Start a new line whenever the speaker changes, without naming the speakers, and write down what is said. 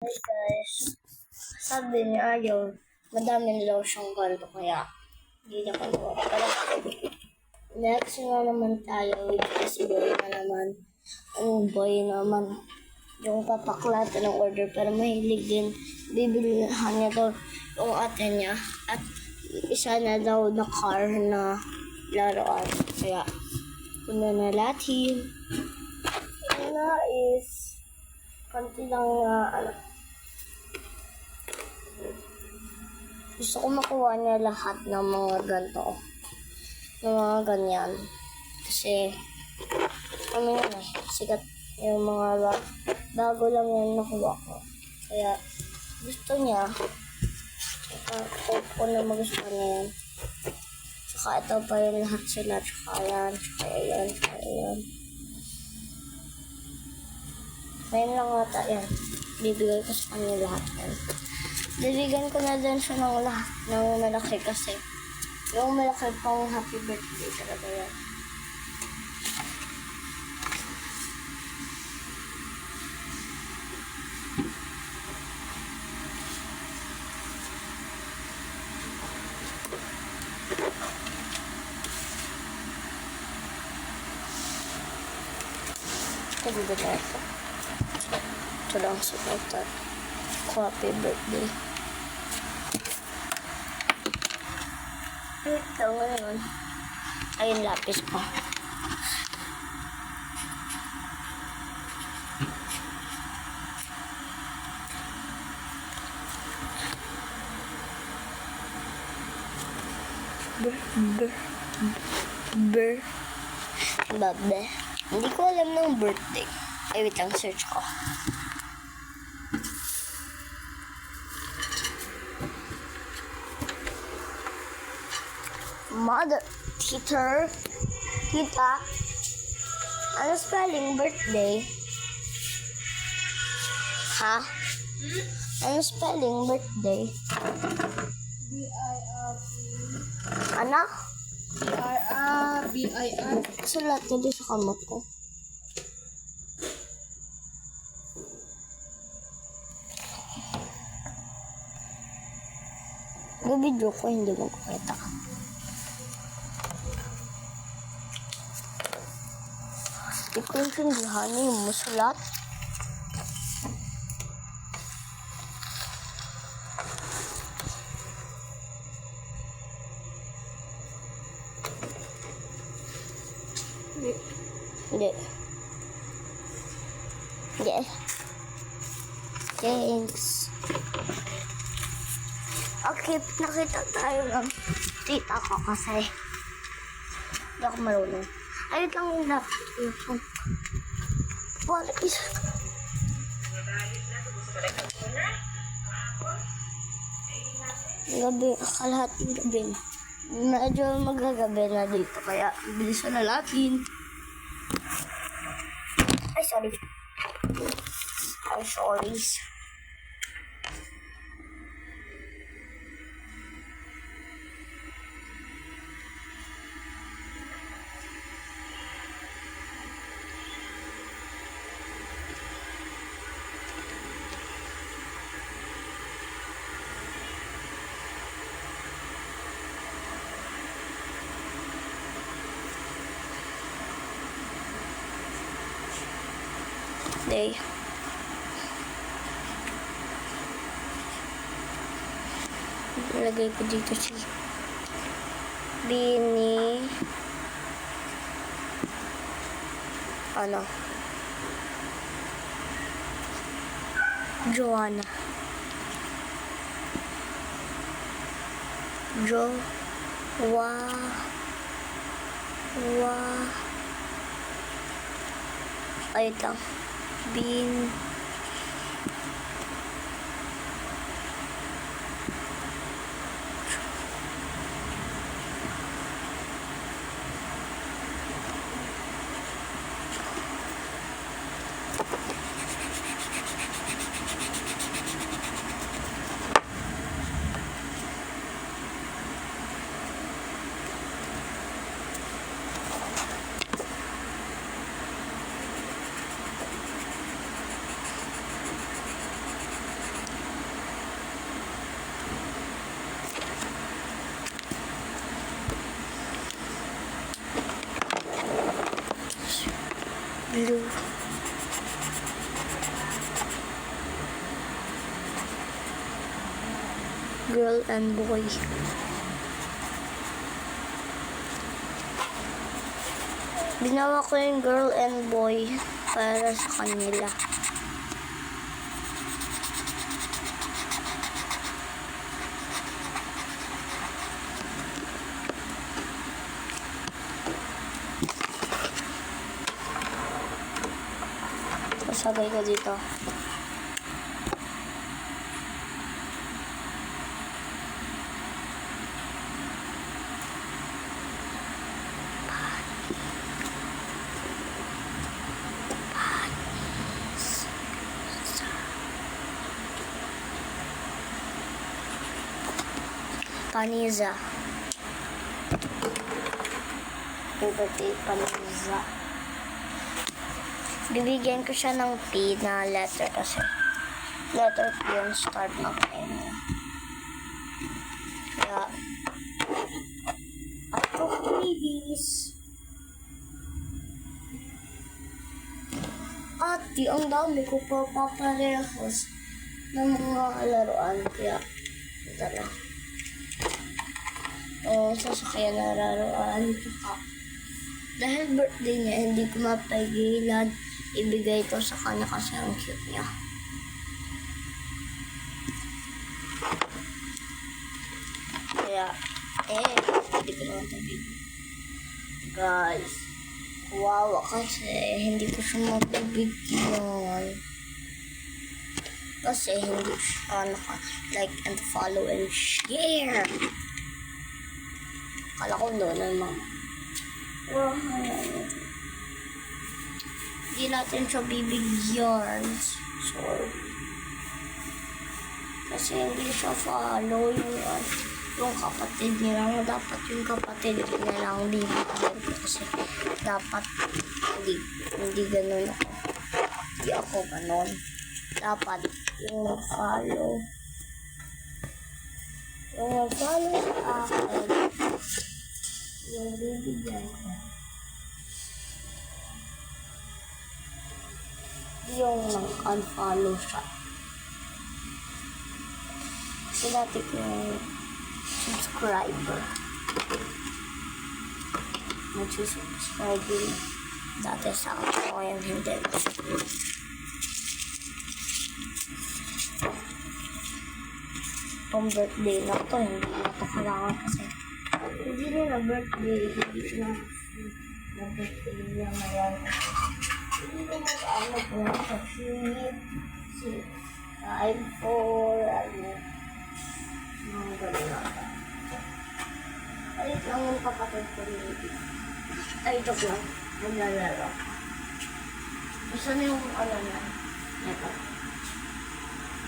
Hey guys, sabi ni Ayaw, madami na daw siyang ganito kaya hindi niya kinuha. Pero next na naman tayo with this boy na naman. Ang boy naman yung papaklatan ng order pero mahilig din. Bibilihan niya daw yung ate niya at isa na daw na car na laruan. Kaya una na natin. Una is konti lang na gusto ko makuha niya lahat ng mga ganito. Ng mga ganyan. Kasi ano yun sikat yung mga bago lang yan nakuha ko. Kaya gusto niya. Hope ko na magustuhan niya yan. Saka ito pa yung lahat sila. Saka yan. Saka yan. Saka yan. Ngayon lang ata yan. Bibigay ko sa kanya lahat yan. Bibigyan ko na din siya ng lahat ng malaki kasi yung malaki pang happy birthday talaga yan. Ito bibigay ko. Ito lang sa ito. Happy birthday. Ito ngayon. Ayun lapis ko. Babe. Hindi ko alam ng birthday. Ay, wait lang, search ko. Mother, teacher, tita, ano spelling birthday? Ha? Ano spelling birthday?
B-I-R-T.
Ano?
B-I-R.
Sulat na doon sa kamot ko. Video ko, hindi mo kukita ka. Hindi ko intindihan yung masulat. Hindi. Hindi. Thanks. Okay, nakita tayo ng tita ko kasi hindi ako marunong. Ayun lang yung laptop. Wala isa. Gabi, kalahating gabi. Medyo magagabi na dito kaya bilis na natin. Ay, sorry. Ay, sorry. Day. Ilagay ko dito si Bini. Ano? Joanna. Ayun lang. Bin. blue. Girl and boy. Ginawa ko yung girl and boy para sa kanila. Sabay ko dito. Paniza. Favorite Paniza. Bibigyan ko siya ng P na letter kasi letter P yung start ng M. Kaya ako babies. At ang dami ko pa paparehos ng mga laruan. Kaya ito na. Sasakyan na laruan. Dahil birthday niya, hindi ko mapagilan ibigay ito sa kanya kasi ang cute niya. Kaya, hindi ko naman tabi. Guys, kawawa kasi hindi ko siya mapabigyan. Kasi hindi siya like and follow and share. Kala ko doon naman. Hindi natin siya bibigyan. Sorry. Kasi hindi siya follow yung kapatid niya. Dapat yung kapatid niya lang bibigyan. Kasi dapat hindi ganun ako. Hindi ako ganun. Dapat yung follow. Yung follow sa akin. Yung bibigyan ko. Yung unfollow siya. Kasi dati ko yung subscriber. Nag-subscribe yun dati sa ako. Ngayon hindi. Pang birthday na to. Hindi na to kailangan kasi hindi na birthday. Hindi na birthday niya ngayon. Hindi ko mag-ano po sa 3, 5, 4, mga gano'n natin. Alit lang yung kapatid ko rin. Ay, joke lang. Naglalaro. Gusto na yung ano niya. Ito.